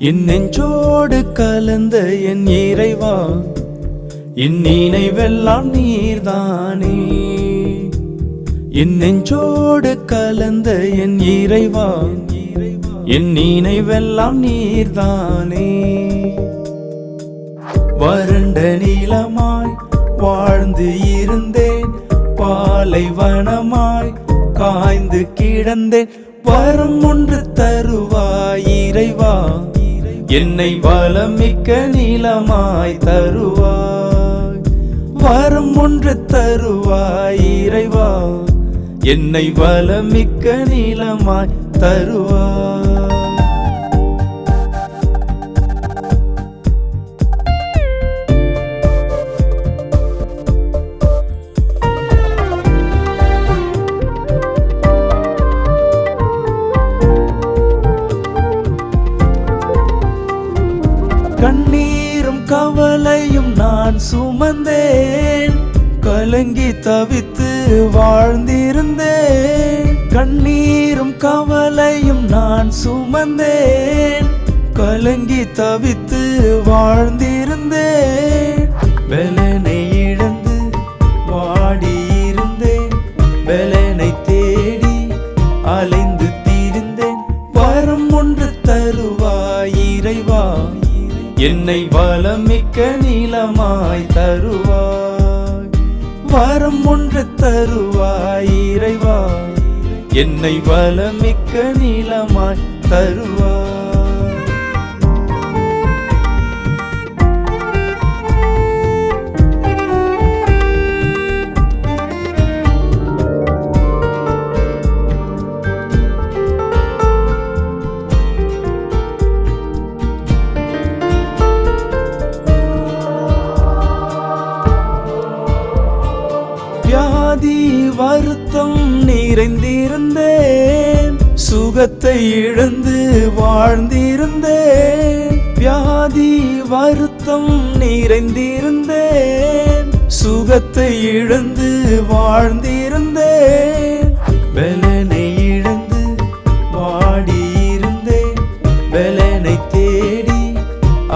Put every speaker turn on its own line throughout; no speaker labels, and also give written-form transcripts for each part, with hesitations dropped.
என் நெஞ்சோடு கலந்த என் இறைவா, என் நினைவெல்லாம் நீர்தானே. என் நெஞ்சோடு கலந்த என் இறைவா, என் நினைவெல்லாம் நீர்தானே. வறண்ட நீளமாய் வாழ்ந்து இருந்தேன், பாலைவனமாய் காய்ந்து கிடந்தேன். வரம் ஒன்று தருவாய் இறைவா, என்னை வளமிக்க நீளமாய் தருவாய். வரம் ஒன்று தருவாய் இறைவா, என்னை வளமிக்க நீளமாய் தருவாய். கண்ணீரும் கவலையும் நான் சுமந்தேன், கலங்கி தவித்து வாழ்ந்திருந்தேன். கண்ணீரும் கவலையும் நான் சுமந்தேன், கலங்கி தவித்து வாழ்ந்திருந்தேன். பலனை இழந்து வாடியிருந்தேன், பலனை தேடி அலைந்து திரிந்தேன். வரம் ஒன்று தருவாய் இறைவா, என்னை வளமிக்க நீளமாய் தருவாய். வரம் ஒன்று தருவாய் இறைவா, என்னை வளமிக்க நீளமாய் தருவாய். வியாதி வருத்தம் நிறைந்திருந்தேன், சுகத்தை இழந்து வாழ்ந்திருந்தேன். வியாதி வருத்தம் நிறைந்திருந்தேன், சுகத்தை இழந்து வாழ்ந்திருந்தேன். பலனை இழந்து வாடியிருந்தேன், பலனை தேடி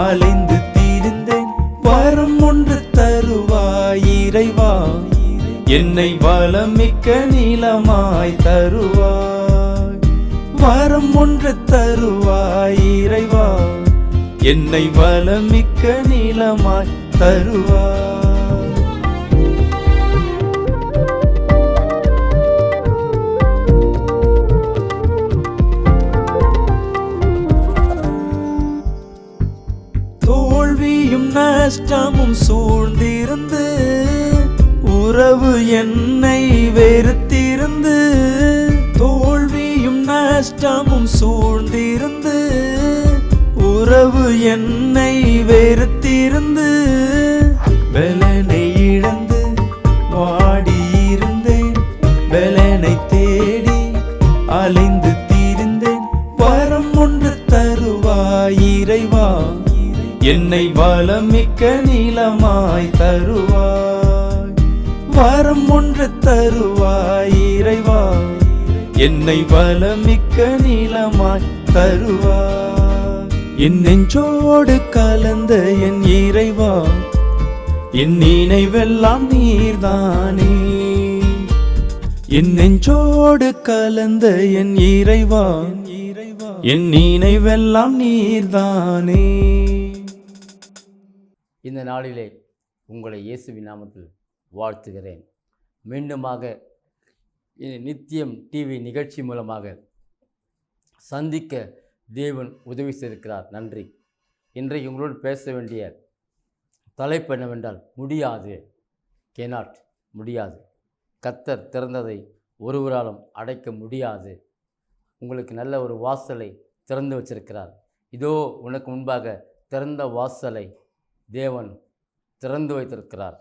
அலைந்து திரிந்தேன். வரம் ஒன்று தருவாய் இறைவா, என்னை வளமிக்க நீளமாய் தருவாய். வரம் ஒன்று தருவாய் இறைவா, என்னை வளமிக்க நீளமாய் தருவாய். தோல்வியும் நஷ்டமும் சூழ்ந்திருந்து, உறவு என்னை வெறுத்திருந்து. தோல்வியும் நஷ்டமும் சூழ்ந்திருந்து, உறவு என்னை வெறுத்திருந்து. பலனை இழந்து வாடியிருந்தேன், பலனை தேடி அலைந்து திரிந்தேன். வரம் ஒன்று தருவாய் இறைவா, என்னை வளமிக்க நீளமாய் தருவாய். வரம் ஒன்று தருவாய் இறைவா, என்னை வளமிக்க நீளமாய் தருவாய். என் நெஞ்சோடு கலந்த என் இறைவா, என் நினைவெல்லாம் நீர்தானே. என் நெஞ்சோடு கலந்த என் இறைவா, என் நினைவெல்லாம் நீர்தானே.
இந்த நாளிலே உங்களை இயேசுவின் நாமத்தில் வாழ்த்துகிறேன். மீண்டுமாக நித்தியம் டிவி நிகழ்ச்சி மூலமாக சந்திக்க தேவன் உதவி செய்திருக்கிறார். நன்றி. இன்றைக்கு உங்களோடு பேச வேண்டிய தலைப்பு என்னவென்றால், முடியாது. கேனாட், முடியாது. கர்த்தர் திறந்ததை ஒருவராலும் அடைக்க முடியாது. உங்களுக்கு நல்ல ஒரு வாசலை திறந்து வச்சிருக்கிறார். இதோ உனக்கு முன்பாக திறந்த வாசலை தேவன் திறந்து வைத்திருக்கிறார்.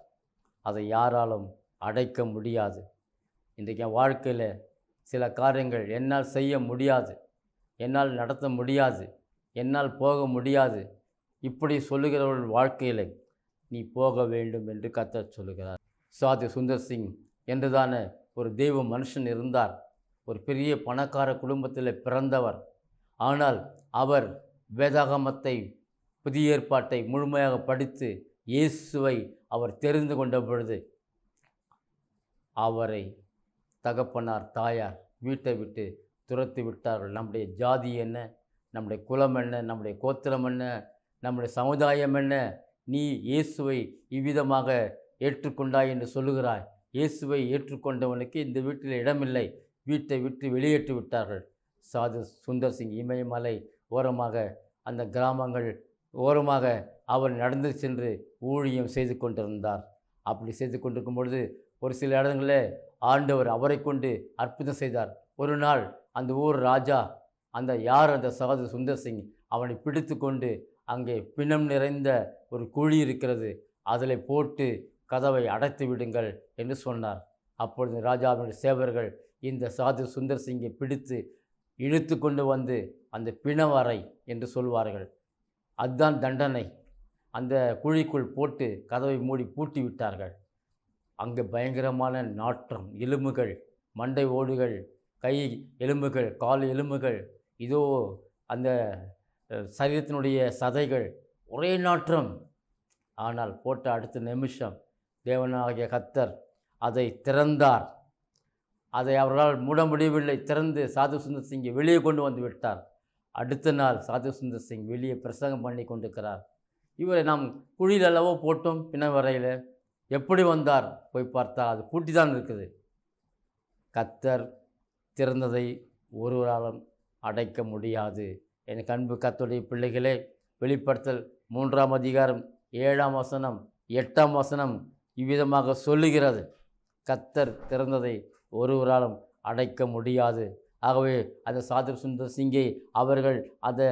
அதை யாராலும் அடைக்க முடியாது. இன்றைக்கு என் வாழ்க்கையில் சில காரியங்கள் என்னால் செய்ய முடியாது, என்னால் நடத்த முடியாது, என்னால் போக முடியாது, இப்படி சொல்லுகிறவர்கள் வாழ்க்கையில் நீ போக வேண்டும் என்று கர்த்தர் சொல்லுகிறார். சாதி சுந்தர் சிங் என்றுதான ஒரு தெய்வ மனுஷன் இருந்தார். ஒரு பெரிய பணக்கார குடும்பத்தில் பிறந்தவர். ஆனால் அவர் வேதாகமத்தை புதிய ஏற்பாட்டை முழுமையாக படித்து இயேசுவை அவர் தெரிந்து கொண்ட பொழுது அவரை தகப்பனார் தாயார் வீட்டை விட்டு துரத்தி விட்டார்கள். நம்முடைய ஜாதி என்ன, நம்முடைய குலம் என்ன, நம்முடைய கோத்திரம் என்ன, நம்முடைய சமுதாயம் என்ன, நீ இயேசுவை இவ்விதமாக ஏற்றுக்கொண்டாய் என்று சொல்லுகிறாய். இயேசுவை ஏற்றுக்கொண்டவனுக்கு இந்த வீட்டில் இடமில்லை, வீட்டை விட்டு வெளியேற்றி விட்டார்கள். சாது சுந்தர் சிங் இமயமலை ஓரமாக அந்த கிராமங்கள் ஓரமாக அவர் நடந்து சென்று ஊழியம் செய்து கொண்டிருந்தார். அப்படி செய்து கொண்டிருக்கும் பொழுது ஒரு சில இடங்களில் ஆண்டவர் அவரை கொண்டு அற்புதம் செய்தார். ஒரு நாள் அந்த ஊர் ராஜா அந்த சாது சுந்தர் சிங் அவனை பிடித்து கொண்டு அங்கே பிணம் நிறைந்த ஒரு குழி இருக்கிறது, அதில் போட்டு கதவை அடைத்து விடுங்கள் என்று சொன்னார். அப்பொழுது ராஜாவின் சேவர்கள் இந்த சாது சுந்தர் சிங்கை பிடித்து இழுத்து கொண்டு வந்து அந்த பிணவறை என்று சொல்வார்கள், அதுதான் தண்டனை, அந்த குழிக்குள் போட்டு கதவை மூடி பூட்டி விட்டார்கள். அங்கே பயங்கரமான நாற்றம், எலும்புகள், மண்டை ஓடுகள், கை எலும்புகள், கால் எலும்புகள், இதோ அந்த சரீரத்தினுடைய சதைகள், ஒரே நாற்றம். ஆனால் போட்ட அடுத்த நிமிஷம் தேவனாகிய கர்த்தர் அதை திறந்தார். அதை அவர்களால் மூட முடியவில்லை. திறந்து சாது சுந்தர் சிங்கை வெளியே கொண்டு வந்து விட்டார். அடுத்த நாள் சாது சுந்தர் சிங் வெளியே பிரசங்கம் பண்ணி கொண்டிருக்கிறார். இவரை நாம் குழியில் அல்லவோ போட்டோம், பிணவரையில் எப்படி வந்தார்? போய் பார்த்தால் அது பூட்டி தான் இருக்குது. கர்த்தர் திறந்ததை ஒருவராலும் அடைக்க முடியாது. எனக்கு அன்பு கர்த்தருடைய பிள்ளைகளே, வெளிப்படுத்தல் 3ஆம் அதிகாரம் 7ஆம் வசனம் 8ஆம் வசனம் இவ்விதமாக சொல்லுகிறது, கர்த்தர் திறந்ததை ஒருவராலும் அடைக்க முடியாது. ஆகவே அந்த சாது சுந்தர் சிங்கை அவர்கள் அந்த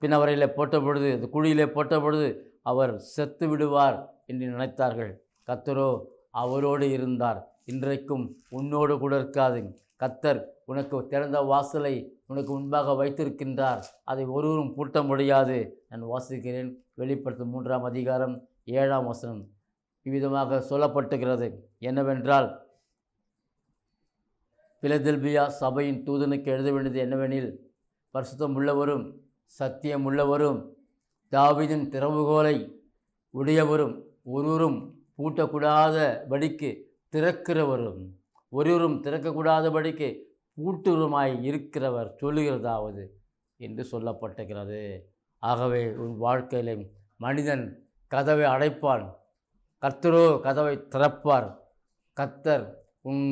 பிணவரையில் போட்ட பொழுது, அந்த குழியிலே போட்ட பொழுது அவர் செத்து விடுவார் என்று நினைத்தார்கள். கர்த்தரோ அவரோடு இருந்தார். இன்றைக்கும் உன்னோடு கூட இருக்காது. கர்த்தர் உனக்கு திறந்த வாசலை உனக்கு முன்பாக வைத்திருக்கின்றார், அதை ஒருவரும் பூட்ட முடியாது. நான் வாசிக்கிறேன், வெளிப்படுத்தும் 3ஆம் அதிகாரம் 7ஆம் வசனம் இவ்விதமாக சொல்லப்பட்டுகிறது. என்னவென்றால், பிலதெல்பியா சபையின் தூதனுக்கு எழுத வேண்டியது என்னவெனில், பரிசுத்தம் உள்ளவரும் சத்தியம் உள்ளவரும் தாவீதின் திறவுகோலை உடையவரும் ஒருவரும் பூட்டக்கூடாதபடிக்கு திறக்கிறவரும் ஒருவரும் திறக்கக்கூடாதபடிக்கு பூட்டுவருமாய் இருக்கிறவர் சொல்லுகிறதாவது என்று சொல்லப்பட்டுகிறது. ஆகவே உன் வாழ்க்கையிலே மனிதன் கதவை அடைப்பான், கர்த்தரோ கதவை திறப்பார். கர்த்தர் உன்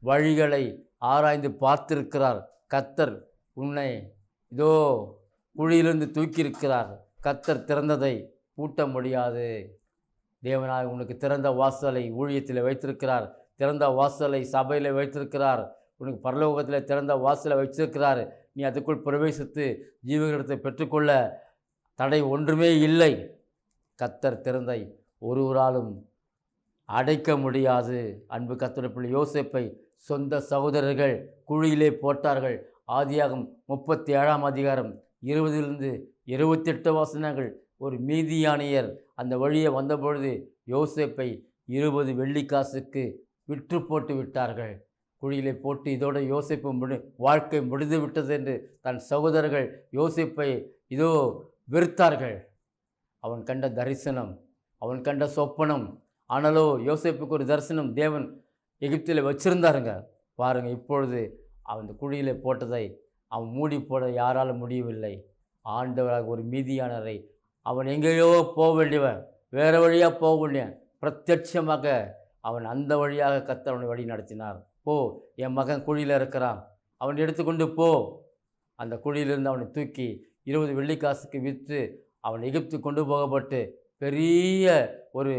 வழிகளை ஆராய்ந்து பார்த்திருக்கிறார். கர்த்தர் உன்னை இதோ குழியிலிருந்து தூக்கியிருக்கிறார். கர்த்தர் திறந்ததை பூட்ட முடியாது. தேவனாய் உனக்கு திறந்த வாசலை ஊழியத்தில் வைத்திருக்கிறார், திறந்த வாசலை சபையில் வைத்திருக்கிறார், உனக்கு பரலோகத்தில் திறந்த வாசலை வைத்திருக்கிறார். நீ அதுக்குள் பிரவேசித்து ஜீவகிரத்தை பெற்றுக்கொள்ள தடை ஒன்றுமே இல்லை. கர்த்தர் திறந்தை ஒருவராலும் அடைக்க முடியாது. அன்பு கர்த்தருடைய பிள்ளை யோசேப்பை சொந்த சகோதரர்கள் குழியிலே போட்டார்கள். ஆதியாகமம் 37ஆம் அதிகாரம் 20 28 வசனங்கள். ஒரு மீதியானியர் அந்த வழியே வந்தபொழுது யோசேப்பை 20 வெள்ளிக்காசுக்கு விற்று போட்டு விட்டார்கள். குழியிலே போட்டு இதோட யோசேப்பு வாழ்க்கை முடிந்து விட்டது என்று தன் சகோதரர்கள் யோசேப்பை இதோ வெறுத்தார்கள். அவன் கண்ட தரிசனம், அவன் கண்ட சொப்பனம். ஆனாலோ யோசேப்புக்கு ஒரு தரிசனம் தேவன் எகிப்தில் வச்சுருந்தாருங்க. பாருங்கள், இப்பொழுது அந்த குழியிலே போட்டதை அவன் மூடி போட யாரால் முடியவில்லை. ஆண்டவராக ஒரு மீதியானரை அவன் எங்கேயோ போக வேண்டியவன், வேறு வழியாக போக வேண்டியவன், பிரத்யட்சமாக அவன் அந்த வழியாக கர்த்தர் அவனை வழி நடத்தினார். போ, என் மகன் குழியில் இருக்கிறான், அவன் எடுத்துக்கொண்டு போ. அந்த குழியிலிருந்து அவனை தூக்கி 20 வெள்ளிக்காசுக்கு விற்று அவன் எகிப்து கொண்டு போகப்பட்டு பெரிய ஒரு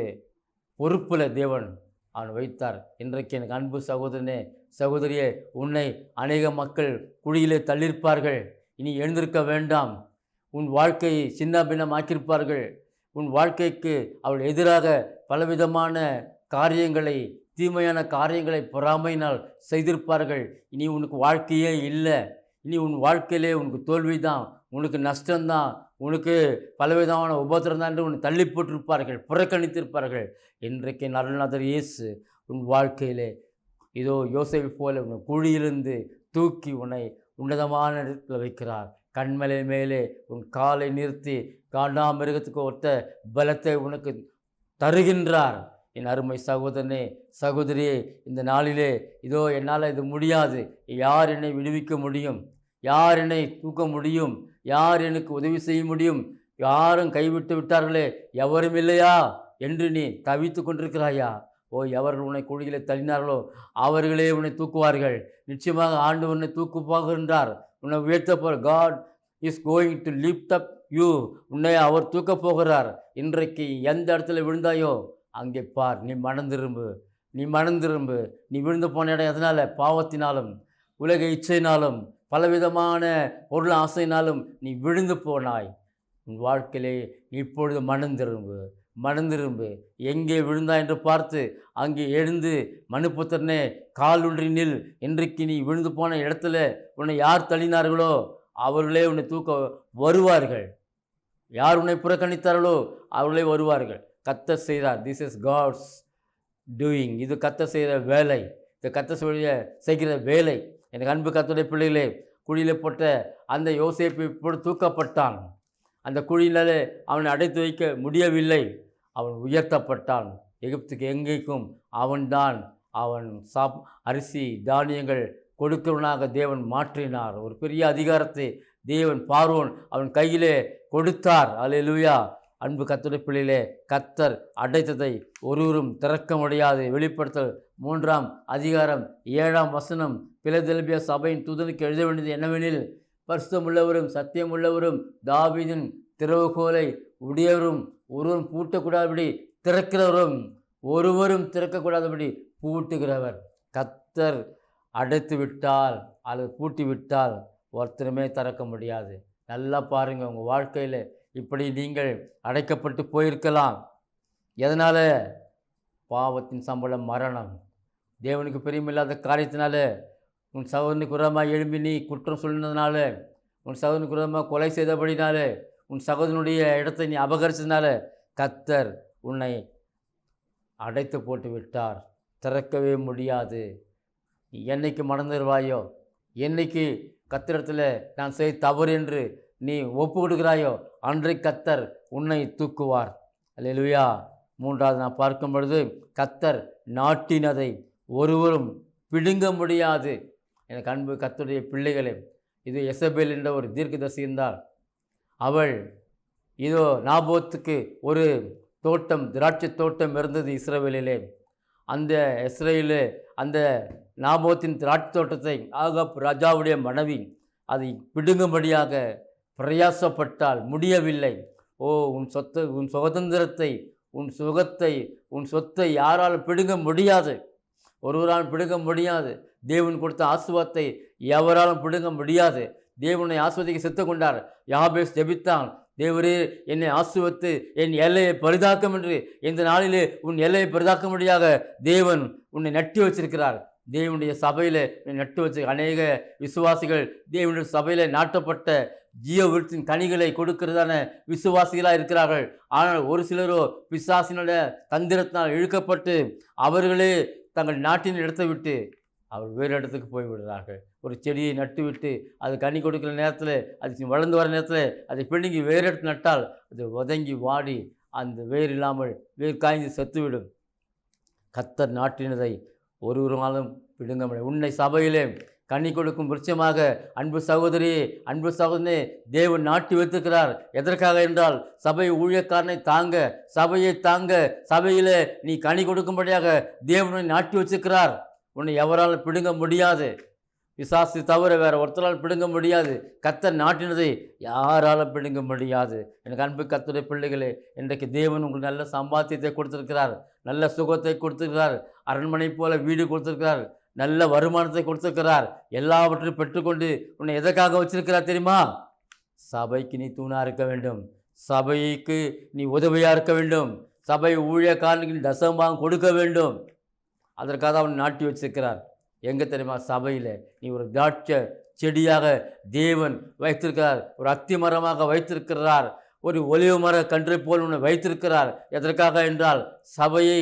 பொறுப்பில் தேவன் அவன் வைத்தார். இன்றைக்கு எனக்கு அன்பு சகோதரனே சகோதரியே, உன்னை அநேக மக்கள் குழியிலே தள்ளியிருப்பார்கள். இனி எழுந்திருக்க வேண்டாம். உன் வாழ்க்கையை சின்ன பின்னமாக்கியிருப்பார்கள். உன் வாழ்க்கைக்கு அவள் எதிராக பலவிதமான காரியங்களை, தீமையான காரியங்களை பொறாமையினால் செய்திருப்பார்கள். இனி உனக்கு வாழ்க்கையே இல்லை. இனி உன் வாழ்க்கையிலே உனக்கு தோல்வி தான், உனக்கு நஷ்டம்தான், உனக்கு பலவிதமான உபத்திரம் தான் என்று உன்னை தள்ளி போட்டிருப்பார்கள், புறக்கணித்திருப்பார்கள். இன்றைக்கு அருள்நாதர் இயேசு உன் வாழ்க்கையிலே இதோ யோசேப்பு போல உன்னை குழியிலிருந்து தூக்கி உன்னை உன்னதமான இடத்தில் வைக்கிறார். கண்மலை மேலே உன் காலை நிறுத்தி காண்டாமிருகத்துக்கு ஒத்த பலத்தை உனக்கு தருகின்றார். என் அருமை சகோதரனே, சகோதரியே, இந்த நாளிலே இதோ என்னால் இது முடியாது, யார் என்னை விடுவிக்க முடியும், யார் என்னை தூக்க முடியும், யார் எனக்கு உதவி செய்ய முடியும், யாரும் கைவிட்டு விட்டார்களே, எவரும் இல்லையா என்று நீ தவித்து கொண்டிருக்கிறாயா? ஓ, எவர்கள் உன்னை குழியிலே தள்ளினார்களோ அவர்களே உன்னை தூக்குவார்கள். நிச்சயமாக ஆண்டவர் உன்னை தூக்கு போகின்றார், உன்னை உயர்த்த போகிற. God is going to lift up you. உன்னை அவர் தூக்க போகிறார். இன்றைக்கு எந்த இடத்துல விழுந்தாயோ அங்கே பார், நீ மனந்திரும்பு, நீ மனந்திரும்பு. நீ விழுந்து போன இடம் எதனால்? பாவத்தினாலும் உலக இச்சையினாலும் பலவிதமான பொருள் ஆசையினாலும் நீ விழுந்து போனாய். உன் வாழ்க்கையிலே நீ இப்பொழுது மனந்திரும்பு, மனந்திரும்பு. எங்கே விழுந்தாய் என்று பார்த்து அங்கே எழுந்து, மனுப்புத்திரனே கால் ஒன்றி நில். இன்றைக்கு நீ விழுந்து போன இடத்துல உன்னை யார் தள்ளினார்களோ அவர்களே உன்னை தூக்க வருவார்கள். யார் உன்னை புறக்கணித்தார்களோ அவர்களே வருவார்கள். கர்த்தர் செய்கிறார். This is God's doing. இது கர்த்தர் செய்கிற வேலை, இது கர்த்தர் செய்கிற வேலை. எனக்கு அன்பு கர்த்தருடைய பிள்ளைகளே, குழியில் போட்ட அந்த யோசேப்பு இப்பொழுது தூக்கப்பட்டான். அந்த குழியினாலே அவனை அடைத்து வைக்க முடியவில்லை. அவன் உயர்த்தப்பட்டான். எகிப்துக்கு எங்கேக்கும் அவன்தான். அவன் அரிசி தானியங்கள் கொடுக்கிறவனாக தேவன் மாற்றினார். ஒரு பெரிய அதிகாரத்தை தேவன் பார்வோன் அவன் கையிலே கொடுத்தார். அல்லேலூயா. அன்பு கர்த்தருடைய பிள்ளையிலே, கர்த்தர் அடைத்ததை ஒருவரும் திறக்க முடியாது. வெளிப்படுத்தல் 3ஆம் அதிகாரம் 7ஆம் வசனம். பிலதெல்பியா சபையின் தூதனுக்கு எழுத வேண்டியது என்னவெனில், பரிசுத்தமுள்ளவரும் சத்தியமுள்ளவரும் தாவீதின் திறவுகோலை உடையவரும் ஒருவரும் பூட்டக்கூடாதபடி திறக்கிறவரும் ஒருவரும் திறக்கக்கூடாதபடி பூட்டுகிறவர். கர்த்தர் அடைத்து விட்டால் அல்லது பூட்டி விட்டால் ஒருத்தருமே திறக்க முடியாது. நல்லா பாருங்கள், உங்கள் வாழ்க்கையில் இப்படி நீங்கள் அடைக்கப்பட்டு போயிருக்கலாம். எதனால்? பாவத்தின் சம்பளம் மரணம். தேவனுக்கு பிரியமில்லாத காரியத்தினால, உன் சகோதரனுக்கு விரோதமாக எழும்பி நீ குற்றம் சொல்லினதுனால, உன் சகோதரனுக்கு விரோதமாக கொலை செய்தபடினால, உன் சகோதரனுடைய இடத்தை நீ அபகரிச்சதுனால கர்த்தர் உன்னை அடைத்து போட்டு விட்டார். திறக்கவே முடியாது. நீ என்னைக்கு மறந்துடுவாயோ, என்னைக்கு கர்த்தரிடத்தில் நான் செய்ய தவறு என்று நீ ஒப்பு கொடுக்கிறாயோ அன்றைக்கு கர்த்தர் உன்னை தூக்குவார். அல்லேலூயா. 3வது நான் பார்க்கும் பொழுது, கர்த்தர் நாட்டினதை ஒருவரும் பிடுங்க முடியாது. எனக்கு அன்பு கர்த்தருடைய பிள்ளைகளே, இது எசபேல் என்ற ஒரு தீர்க்கதரிசி இருந்தால், அவள் இதோ நாபோத்துக்கு ஒரு தோட்டம், திராட்சை தோட்டம் இருந்தது இஸ்ரவேலிலே. அந்த இஸ்ரவேலிலே அந்த நாபோத்தின் திராட்சை தோட்டத்தை ஆகாப் ராஜாவுடைய மனைவி அதை பிடுங்கும்படியாக பிரயாசப்பட்டால் முடியவில்லை. ஓ, உன் சுதந்திரத்தை, உன் சுகத்தை, உன் சொத்தை யாரால் பிடுங்க முடியாது, ஒருவரால் பிடுங்க முடியாது. தேவன் கொடுத்த ஆசீர்வாதத்தை எவராலும் பிடுங்க முடியாது. தேவனை ஆசீர்வதிக்க செத்து கொண்டார். யாபேஸ் ஜெபித்தான், தேவரே என்னை ஆசீர்வதித்து என் எல்லையை பரிதாக்கும் என்று. இந்த நாளிலே உன் எல்லையை பரிதாக்கும்படியாக தேவன் உன்னை நட்டி வச்சிருக்கிறார். தேவனுடைய சபையில் நட்டு வச்சு அநேக விசுவாசிகள் தேவனுடைய சபையில் நாட்டப்பட்ட ஜீவ விருட்சின் கனிகளை கொடுக்கிறதான விசுவாசிகளாக இருக்கிறார்கள். ஆனால் ஒரு சிலரோ பிசாசினுடைய தந்திரத்தினால் இழுக்கப்பட்டு அவர்களே தங்கள் நாட்டின் இடத்தை விட்டு அவர் வேறு இடத்துக்கு போய்விடுறார்கள். ஒரு செடியை நட்டு விட்டு அது கனி கொடுக்குற நேரத்தில், அது வளர்ந்து வர நேரத்தில் அதை பிடுங்கி வேறு இடத்து நட்டால் அது உதங்கி வாடி அந்த வேர் இல்லாமல் வேர் காய்ந்து செத்துவிடும். கர்த்தர் நாட்டினதை ஒருவராலும் பிடுங்க முடியும். உன்னை சபையிலே கனி கொடுக்கும் விருட்சமாக அன்பு சகோதரி, அன்பு சகோதரனே, தேவன் நாட்டி வைத்திருக்கிறார். எதற்காக என்றால் சபை ஊழியக்காரனை தாங்க, சபையை தாங்க, சபையில் நீ கனி கொடுக்கும்படியாக தேவனை நாட்டி வச்சிருக்கிறார். உன்னை எவரால் பிடுங்க முடியாது. பிசாசு தவிர வேறு ஒருத்தரால் பிடுங்க முடியாது. கர்த்தர் நாட்டினதை யாராலும் பிடுங்க முடியாது. எனக்கு அன்பு கர்த்தருடைய பிள்ளைகளே, இன்றைக்கு தேவன் உங்களுக்கு நல்ல சம்பாத்தியத்தை கொடுத்திருக்கிறார், நல்ல சுகத்தை கொடுத்திருக்கிறார், அரண்மனை போல வீடு கொடுத்திருக்கிறார், நல்ல வருமானத்தை கொடுத்திருக்கிறார். எல்லாவற்றையும் பெற்றுக்கொண்டு உன்னை எதற்காக வச்சிருக்கிறார் தெரியுமா? சபைக்கு நீ தூணாக இருக்க வேண்டும், சபைக்கு நீ உதவியாக இருக்க வேண்டும், சபை ஊழியக்காரனுக்கு நீ தசமபாகம் கொடுக்க வேண்டும். அதற்காக அவன் நாட்டி வச்சிருக்கிறார். எங்கே தெரியுமா? சபையில் நீ ஒரு திராட்சை செடியாக தேவன் வைத்திருக்கிறார், ஒரு அத்தி மரமாக வைத்திருக்கிறார், ஒரு ஒலிவ மர கன்றை போல் உன்னை வைத்திருக்கிறார். எதற்காக என்றால் சபையை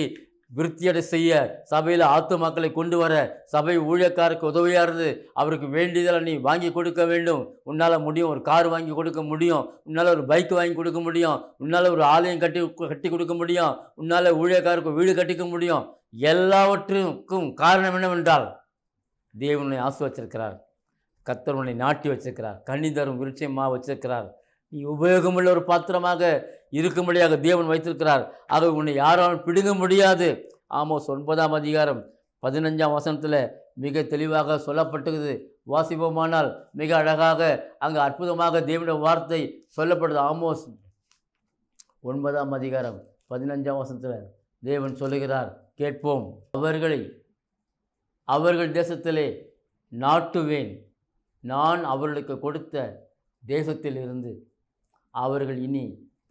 விருத்தியடை செய்ய, சபையில் ஆத்துமாக்களை கொண்டு வர, சபை ஊழியக்காருக்கு உதவியாக இருந்து அவருக்கு வேண்டியதில் நீ வாங்கி கொடுக்க வேண்டும். உன்னால் முடியும். ஒரு கார் வாங்கி கொடுக்க முடியும், உன்னால் ஒரு பைக் வாங்கி கொடுக்க முடியும், உன்னால் ஒரு ஆலயம் கட்டி கொடுக்க முடியும், உன்னால் ஊழியக்காருக்கு வீடு கட்டிக்க முடியும். எல்லாவற்றுக்கும் காரணம் என்னவென்றால் தேவனை ஆசீர்வதிச்சிருக்கிறார். கர்த்தர் உன்னை நாட்டி வச்சிருக்கிறார். கனி தரும் விருட்சமாக வச்சிருக்கிறார். நீ உபயோகமுள்ள ஒரு பாத்திரமாக இருக்கும்படியாக தேவன் வைத்திருக்கிறார். ஆக உன்னை யாராலும் பிடுங்க முடியாது. ஆமோஸ் 9ஆம் அதிகாரம் 15ஆம் வசனத்தில் மிக தெளிவாக சொல்லப்பட்டது. வாசிப்போமானால் மிக அழகாக அங்கு அற்புதமாக தேவனுடைய வார்த்தை சொல்லப்படுது. ஆமோஸ் 9ஆம் அதிகாரம் 15ஆம் வசனத்தில் தேவன் சொல்லுகிறார், கேட்போம். அவர்கள் தேசத்திலே நாட்டுவேன், நான் அவர்களுக்கு கொடுத்த தேசத்தில் இருந்து அவர்கள் இனி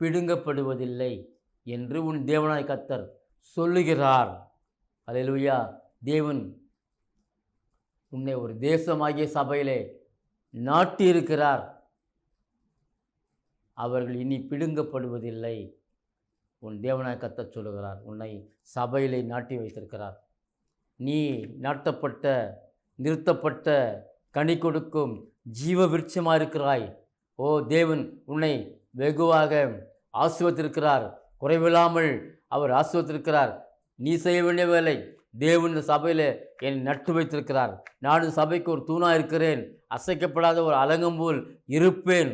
பிடுங்கப்படுவதில்லை என்று உன் தேவனாய் கர்த்தர் சொல்லுகிறார். அல்லேலூயா. தேவன் உன்னை ஒரு தேசமாகிய சபையிலே நாட்டி இருக்கிறார். அவர்கள் இனி பிடுங்கப்படுவதில்லை. உன் தேவனாய் கர்த்தர் சொல்லுகிறார். உன்னை சபையிலே நாட்டி வைத்திருக்கிறார். நீ நாட்டப்பட்ட, நிறுத்தப்பட்ட, கனி கொடுக்கும் ஜீவ விருட்சமாக இருக்கிறாய். ஓ, தேவன் உன்னை வெகுவாக ஆசீர்வதித்திருக்கிறார். குறைவில்லாமல் அவர் ஆசீர்வதித்திருக்கிறார். நீ செய்ய வேண்டிய வேலை, தேவன் இந்த சபையில் என்னை நட்டு வைத்திருக்கிறார். நான் சபைக்கு ஒரு தூணாக இருக்கிறேன், அசைக்கப்படாத ஒரு அலங்கம்போல் இருப்பேன்.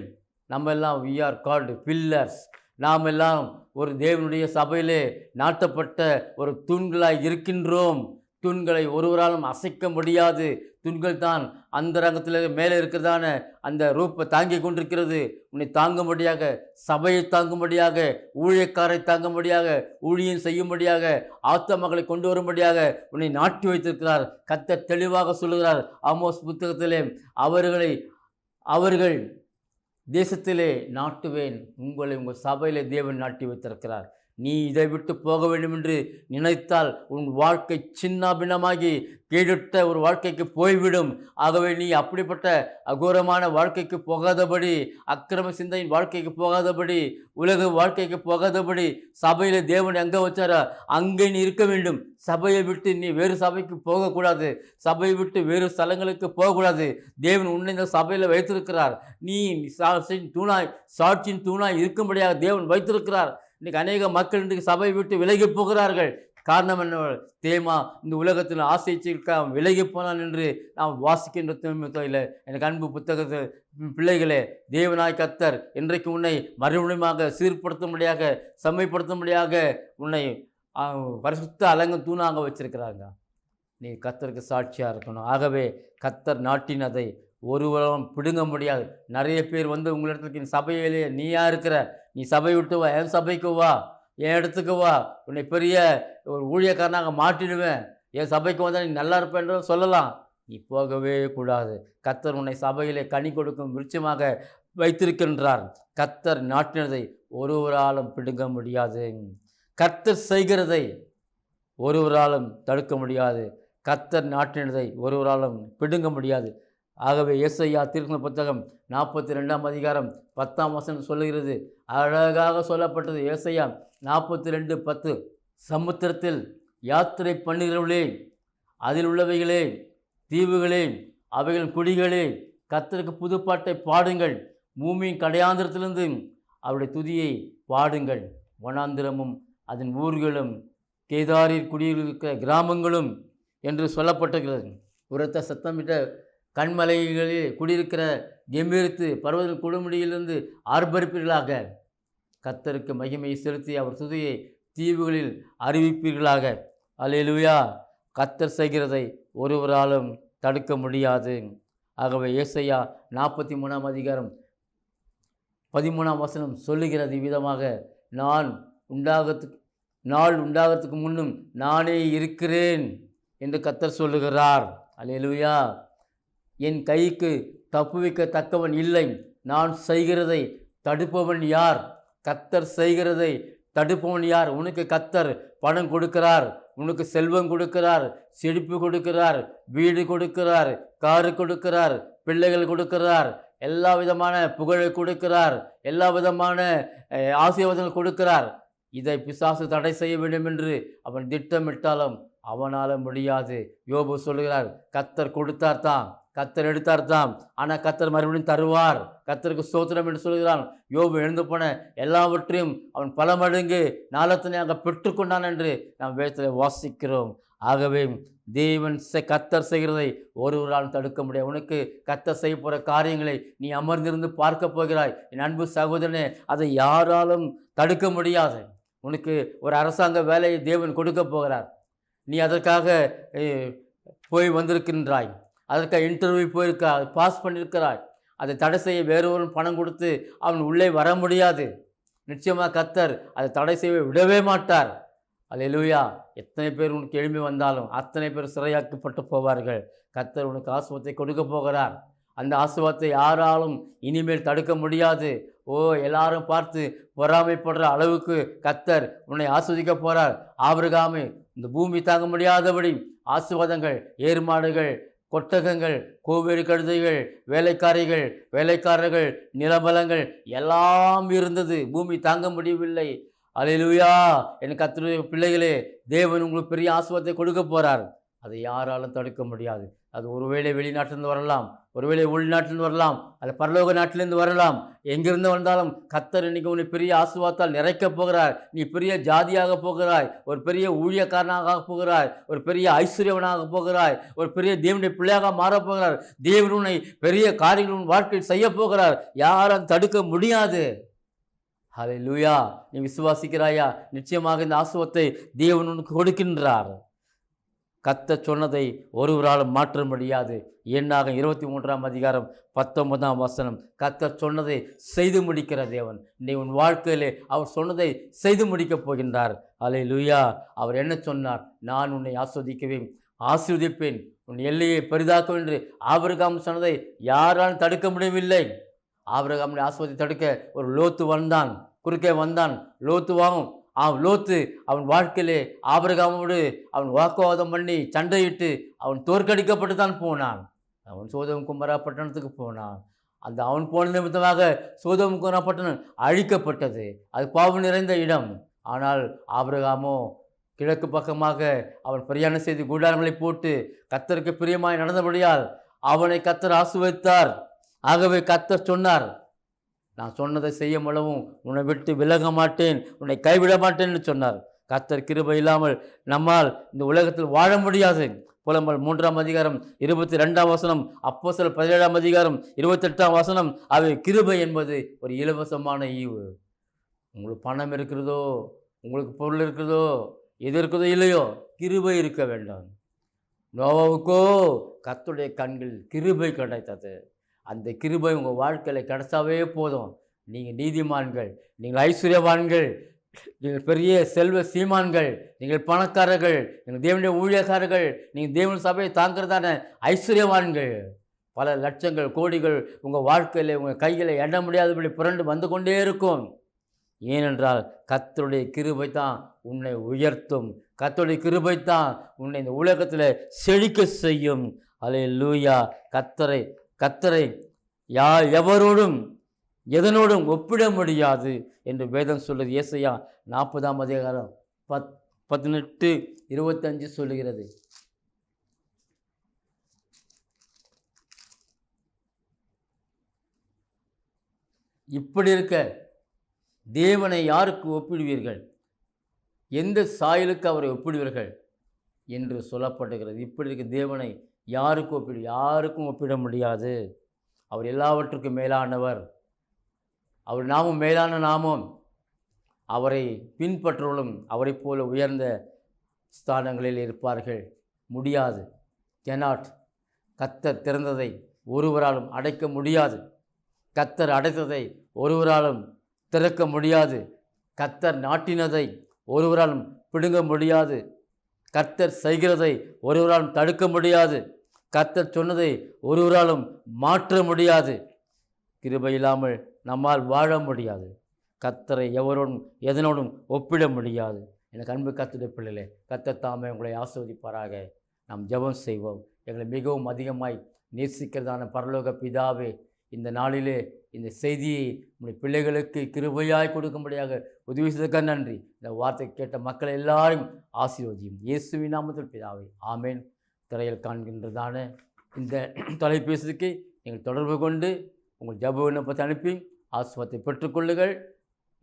நம்ம எல்லாம் we are called pillars. நாம் எல்லாம் ஒரு தேவனுடைய சபையிலே நாட்டப்பட்ட ஒரு தூண்களாய் இருக்கின்றோம். தூண்களை ஒருவராலும் அசைக்க முடியாது. தூண்கள் தான் அந்தரங்கத்தில் மேலே இருக்கிறதான அந்த ரூப்பை தாங்கி கொண்டிருக்கிறது. உன்னை தாங்கும்படியாக, சபையை தாங்கும்படியாக, ஊழியக்காரை தாங்கும்படியாக, ஊழியம் செய்யும்படியாக, ஆத்துமாக்களை கொண்டு வரும்படியாக உன்னை நாட்டி வைத்திருக்கிறார். கர்த்தர் தெளிவாக சொல்லுகிறார் ஆமோஸ் புத்தகத்திலே, அவர்கள் தேசத்திலே நாட்டுவேன், உங்களை உங்கள் சபையிலே தேவன் நாட்டி வைத்திருக்கிறார். நீ இதை விட்டு போக வேண்டும் என்று நினைத்தால் உன் வாழ்க்கை சின்னாபின்னமாகி கேடுட்ட ஒரு வாழ்க்கைக்கு போய்விடும். ஆகவே நீ அப்படிப்பட்ட அகோரமான வாழ்க்கைக்கு போகாதபடி, அக்கிரம சிந்தையின் வாழ்க்கைக்கு போகாதபடி, உலக வாழ்க்கைக்கு போகாதபடி, சபையில் தேவன் எங்கே வச்சாரோ அங்கே நீ இருக்க வேண்டும். சபையை விட்டு நீ வேறு சபைக்கு போகக்கூடாது. சபையை விட்டு வேறு ஸ்தலங்களுக்கு போகக்கூடாது. தேவன் உன்னை இந்த சபையில் வைத்திருக்கிறார். நீ சாட்சியின் தூணாய் இருக்கும்படியாக தேவன் வைத்திருக்கிறார். இன்றைக்கு அநேக மக்கள் இன்றைக்கு சபையை விட்டு விலகி போகிறார்கள். காரணம் என்ன? தேமா இந்த உலகத்தில் ஆசைச்சிருக்க விலகி போனான் என்று நாம் வாசிக்கின்ற தொழில். எனக்கு அன்பு புத்தகத்தில் பிள்ளைகளே, தேவனாய் கர்த்தர் இன்றைக்கு உன்னை மறுபடியுமாக சீர்படுத்தும்படியாக, செம்மைப்படுத்தும்படியாக உன்னை பரிசுத்த அலங்கம் தூணாக வச்சிருக்கிறாங்க. நீ கர்த்தருக்கு சாட்சியாக இருக்கணும். ஆகவே கர்த்தர் நாட்டினதை ஒருவரும் பிடுங்க முடியாது. நிறைய பேர் வந்து உங்களிடத்துக்கு சபையிலே நீயா இருக்கிற, நீ சபை விட்டு வா, என் சபைக்கு வா, என் இடத்துக்கு வா, உன்னை பெரிய ஒரு ஊழியக்காரனாக மாட்டிடுவேன், என் சபைக்கு வந்தால் நீ நல்லா இருப்பேன்ற சொல்லலாம். நீ போகவே கூடாது. கர்த்தர் உன்னை சபையிலே கனி கொடுக்கும் விருட்சமாக வைத்திருக்கின்றார். கர்த்தர் நாட்டினதை ஒருவராலும் பிடுங்க முடியாது. கர்த்தர் செய்கிறதை ஒருவராலும் தடுக்க முடியாது. கர்த்தர் நாட்டினதை ஒருவராலும் பிடுங்க முடியாது. ஆகவே ஏசாயா தீர்க்கதரிசன புத்தகம் 42ஆம் அதிகாரம் 10ஆம் வசனம் சொல்லுகிறது. அழகாக சொல்லப்பட்டது. ஏசாயா 42:10. சமுத்திரத்தில் யாத்திரை பண்ணுகிறவர்களே, அதில் உள்ளவைகளே, தீவுகளே, அவைகளின் குடிகளே, கர்த்தருக்கு புதுப்பாட்டை பாடுங்கள். பூமியின் கடையாந்திரத்திலிருந்து அவருடைய துதியை பாடுங்கள். வனாந்திரமும் அதன் ஊர்களும், கேதாரில் குடியிருக்கிற கிராமங்களும் என்று சொல்லப்பட்டிருக்கிறது. உரத்த சத்தமிட்ட கண்மலைகளில் குடியிருக்கிற கெம்பீரித்து பர்வத கொடுமுடியிலிருந்து ஆர்ப்பரிப்பீர்களாக. கர்த்தருக்கு மகிமையை செலுத்தி அவர் துதியை தீவுகளில் அறிவிப்பீர்களாக. அல்லேலூயா. கர்த்தர் செய்கிறதை ஒருவராலும் தடுக்க முடியாது. ஆகவே ஏசாயா 43ஆம் அதிகாரம் 13ஆம் வசனம் சொல்லுகிறது விதமாக, நாள் உண்டாகிறதுக்கு முன்னும் நானே இருக்கிறேன் என்று கர்த்தர் சொல்லுகிறார். அல்லேலூயா. என் கைக்கு தப்புவிக்கத்தக்கவன் இல்லை. நான் செய்கிறதை தடுப்பவன் யார்? கர்த்தர் செய்கிறதை தடுப்பவன் யார்? உனக்கு கர்த்தர் பணம் கொடுக்கிறார், உனக்கு செல்வம் கொடுக்கிறார், செழிப்பு கொடுக்கிறார், வீடு கொடுக்கிறார், காரு கொடுக்கிறார், பிள்ளைகள் கொடுக்கிறார், எல்லா விதமான புகழை கொடுக்கிறார், எல்லா விதமான ஆசீர்வாதங்கள் கொடுக்கிறார். இதை பிசாசு தடை செய்ய வேண்டும் என்று அவன் திட்டமிட்டாலும் அவனால் முடியாது. யோபு சொல்லுகிறார், கர்த்தர் கொடுத்தார் தான், கர்த்தர் எடுத்தார் தான், ஆனால் கர்த்தர் மறுபடியும் தருவார், கர்த்தருக்கு ஸ்தோத்திரம் என்று சொல்கிறான். யோபு எழுந்து போன எல்லாவற்றையும் அவன் பல மடங்கு நாளத்தினையாக பெற்றுக்கொண்டான் என்று நாம் வேதத்தில் வாசிக்கிறோம். ஆகவே தேவன் கர்த்தர் செய்கிறதை ஒருவரால் தடுக்க முடியாது. உனக்கு கர்த்தர் செய்ய போகிற காரியங்களை நீ அமர்ந்திருந்து பார்க்க போகிறாய். என் அன்பு சகோதரனே, அதை யாராலும் தடுக்க முடியாது. உனக்கு ஒரு அரசாங்க வேலையை தேவன் கொடுக்க போகிறார். நீ அதற்காக போய் வந்திருக்கின்றாய், அதற்காக இன்டர்வியூ போயிருக்கிறாய், பாஸ் பண்ணியிருக்கிறாய். அதை தடை செய்ய வேறொரு பணம் கொடுத்து அவன் உள்ளே வர முடியாது. நிச்சயமாக கர்த்தர் அதை தடை செய்ய விடவே மாட்டார். அல்லேலூயா. எத்தனை பேர் உனக்கு எழும்பி வந்தாலும் அத்தனை பேர் சிறையாக்கப்பட்டு போவார்கள். கர்த்தர் உனக்கு ஆசீர்வாதத்தை கொடுக்க போகிறார். அந்த ஆசீர்வாதத்தை யாராலும் இனிமேல் தடுக்க முடியாது. எல்லாரும் பார்த்து பொறாமைப்படுற அளவுக்கு கர்த்தர் உன்னை ஆஸ்வதிக்க போகிறார். ஆபிரகாமை இந்த பூமி தாங்க முடியாதபடி ஆசீர்வாதங்கள், ஏர்மாடுகள், கொட்டகங்கள், கோவேறு கழுதைகள், வேலைக்காரர்கள், நிலபலங்கள் எல்லாம் இருந்தது. பூமி தாங்க முடியவில்லை. அல்லேலூயா. என் கர்த்தருடைய பிள்ளைகளே, தேவன் உங்களுக்கு பெரிய ஆசீர்வாதத்தை கொடுக்க போகிறார். அதை யாராலும் தடுக்க முடியாது. அது ஒருவேளை வெளிநாட்டிலிருந்து வரலாம், ஒருவேளை உள்நாட்டிலிருந்து வரலாம், அது பரலோக நாட்டிலிருந்து வரலாம். எங்கிருந்து வந்தாலும் கர்த்தர் இன்னைக்கு உன்னை பெரிய ஆசீர்வாதத்தால் நிறைக்கப் போகிறார். நீ பெரிய ஜாதியாக போகிறாய், ஒரு பெரிய ஊழியக்காரனாக போகிறாய், ஒரு பெரிய ஐஸ்வர்யவனாக போகிறாய், ஒரு பெரிய தேவனுடைய பிள்ளையாக மாறப்போகிறார். தேவன் உன்னை பெரிய காரியங்கள் உன் வாழ்க்கையில் செய்ய போகிறார். யாரும் தடுக்க முடியாது. ஹல்லேலூயா. நீ விசுவாசிக்கிறாயா? நிச்சயமாக இந்த ஆசீர்வாதத்தை தேவன் உனக்கு கொடுக்கின்றார். கர்த்தர் சொன்னதை ஒருவரால் மாற்ற முடியாது. எண்ணாக 23:19 கர்த்தர் சொன்னதை செய்து முடிக்கிற தேவன். நீ உன் வாழ்க்கையிலே அவர் சொன்னதை செய்து முடிக்கப் போகின்றார். அல்லேலூயா. அவர் என்ன சொன்னார்? நான் உன்னை ஆசீர்வதிப்பேன், உன் எல்லையை பெரிதாக்கும் என்று ஆபிரகாம் சொன்னதை யாராலும் தடுக்க முடியவில்லை. ஆபிரகாமுடைய ஆசீர்வாதத்தை தடுக்க ஒரு லோத்து வந்தான், குறுக்கே வந்தான். லோத்து அவன் வாழ்க்கையிலே ஆபிரகாமோடு அவன் வாக்குவாதம் பண்ணி சண்டையிட்டு அவன் தோற்கடிக்கப்பட்டு தான் போனான். அவன் சோதோம் குமரா பட்டணத்துக்கு போனான். அந்த அவன் போன நிமித்தமாக சோதோம் குமரா பட்டணம் அழிக்கப்பட்டது. அது பாவம் நிறைந்த இடம். ஆனால் ஆபிரகாமோ கிழக்கு பக்கமாக அவன் பிரயாணம் செய்து கூடாரங்களை போட்டு கர்த்தருக்கு பிரியமாய் நடந்தபடியால் அவனை கர்த்தர் ஆசீர்வதித்தார். ஆகவே கர்த்தர் சொன்னார், நான் சொன்னதை செய்ய அளவும் உன்னை விட்டு விலக மாட்டேன், உன்னை கைவிட மாட்டேன்னு சொன்னார். கர்த்தர் கிருபை இல்லாமல் நம்மால் இந்த உலகத்தில் வாழ முடியாது. புலம்பல் 3:22 அப்போஸ்தலர் 17:28 அவை கிருபை என்பது ஒரு இலவசமான ஈவு. உங்களுக்கு பணம் இருக்கிறதோ, உங்களுக்கு பொருள் இருக்கிறதோ, எது இருக்கிறதோ இல்லையோ, கிருபை இருக்க வேண்டும். நோவாவுக்கோ கர்த்தருடைய கண்கள் கிருபை கிடைத்தது. அந்த கிருபை உங்கள் வாழ்க்கையில் கிடைச்சாவே போதும். நீங்கள் நீதிமான்கள், நீங்கள் ஐஸ்வர்யவான்கள், நீங்கள் பெரிய செல்வ சீமான்கள், நீங்கள் பணக்காரர்கள், நீங்கள் தேவனுடைய ஊழியக்காரர்கள், நீங்கள் தேவன் சபையை தாங்கிறதான ஐஸ்வர்யவான்கள். பல லட்சங்கள், கோடிகள் உங்கள் வாழ்க்கையில் உங்கள் கையில் எண்ண முடியாதபடி புரண்டு வந்து கொண்டே இருக்கும். ஏனென்றால் கர்த்தருடைய கிருபை தான் உன்னை உயர்த்தும். கர்த்தருடைய கிருபை தான் உன்னை இந்த உலகத்தில் செழிக்க செய்யும். அல்லேலூயா. கர்த்தரை எவரோடும் எதனோடும் ஒப்பிட முடியாது என்று வேதம் சொல்லுது. ஏசாயா 40:18-25 சொல்லுகிறது. இப்படி இருக்க தேவனை யாருக்கு ஒப்பிடுவீர்கள்? எந்த சாயலுக்கு அவரை ஒப்பிடுவீர்கள் என்று சொல்லப்படுகிறது. இப்படி இருக்க தேவனை யாருக்கும் ஒப்பிட முடியாது. அவர் எல்லாவற்றுக்கும் மேலானவர். அவர் நாமும் மேலான நாமம். அவரை பின்பற்றுவதும் அவரை போல உயர்ந்த ஸ்தானங்களில் இருப்பார்கள். முடியாது. கெனாட். கர்த்தர் திறந்ததை ஒருவராலும் அடைக்க முடியாது. கர்த்தர் அடைத்ததை ஒருவராலும் திறக்க முடியாது. கர்த்தர் நாட்டினதை ஒருவராலும் பிடுங்க முடியாது. கர்த்தர் செய்கிறதை ஒருவராலும் தடுக்க முடியாது. கர்த்தர் சொன்னதை ஒருவராலும் மாற்ற முடியாது. கிருபை இல்லாமல் நம்மால் வாழ முடியாது. கர்த்தரை எவரோடும் எதனோடும் ஒப்பிட முடியாது. எனக்கு அன்பு கர்த்தருடைய பிள்ளைகளே, கர்த்தர் தாமே உங்களை ஆசீர்வதிப்பாராக. நாம் ஜெபம் செய்வோம். எங்களை மிகவும் அதிகமாய் நேசிக்கிறதான பரலோக பிதாவே, இந்த நாளிலே இந்த செய்தியை நம்முடைய பிள்ளைகளுக்கு கிருபையாய் கொடுக்கும்படியாக உதவி செய்ததற்காக நன்றி. இந்த வார்த்தை கேட்ட மக்கள் எல்லாரையும் ஆசீர்வதியும் இயேசுவின் நாமத்தில் பிதாவே, ஆமேன். திரையில் காண்கின்றதான இந்த தொலைபேசிக்கு நீங்கள் தொடர்பு கொண்டு உங்கள் ஜெப விண்ணப்பத்தை அனுப்பி ஆசீர்வாதத்தை பெற்றுக்கொள்ளுங்கள்.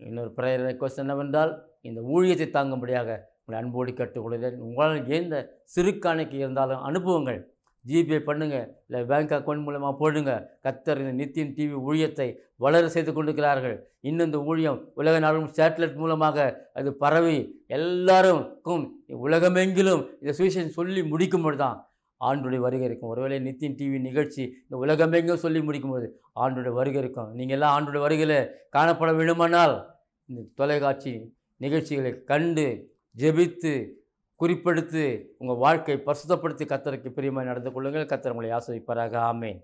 இன்னொரு ப்ரேயர் ரெக்வஸ்ட் என்னவென்றால், இந்த ஊழியத்தை தாங்கும்படியாக உங்களை அன்போடு கேட்டுக்கொள்கிறேன். உங்களால் எந்த சிறு காணிக்கை இருந்தாலும் அனுப்புங்கள். ஜிபே பண்ணுங்கள், இல்லை பேங்க் அக்கௌண்ட் மூலமாக போடுங்க. கர்த்தர் இந்த நித்தியம் டிவி ஊழியத்தை வளர செய்து கொண்டிருக்கிறார்கள். இன்னும் இந்த ஊழியம் உலக நாடும் சேட்டலைட் மூலமாக அது பரவி எல்லாருக்கும் உலகமெங்கிலும் இந்த சுவிசேஷம் சொல்லி முடிக்கும்போது தான் ஆண்டுடைய வருகை இருக்கும். ஒருவேளை நித்தியம் டிவி நிகழ்ச்சி இந்த உலகமெங்கும் சொல்லி முடிக்கும்போது ஆண்டுடைய வருகை இருக்கும். நீங்கள் எல்லாம் ஆண்டுடைய வருகையில் காணப்பட வேண்டுமானால் இந்த தொலைக்காட்சி நிகழ்ச்சிகளை கண்டு ஜெபித்து குறிப்பெடுத்து உங்கள் வாழ்க்கை பரிசுத்தப்படுத்தி கர்த்தருக்கு பிரியமாய் நடந்து கொள்ளுங்கள். கர்த்தர் உங்களை ஆசீர்வதிப்பாராக. ஆமென்.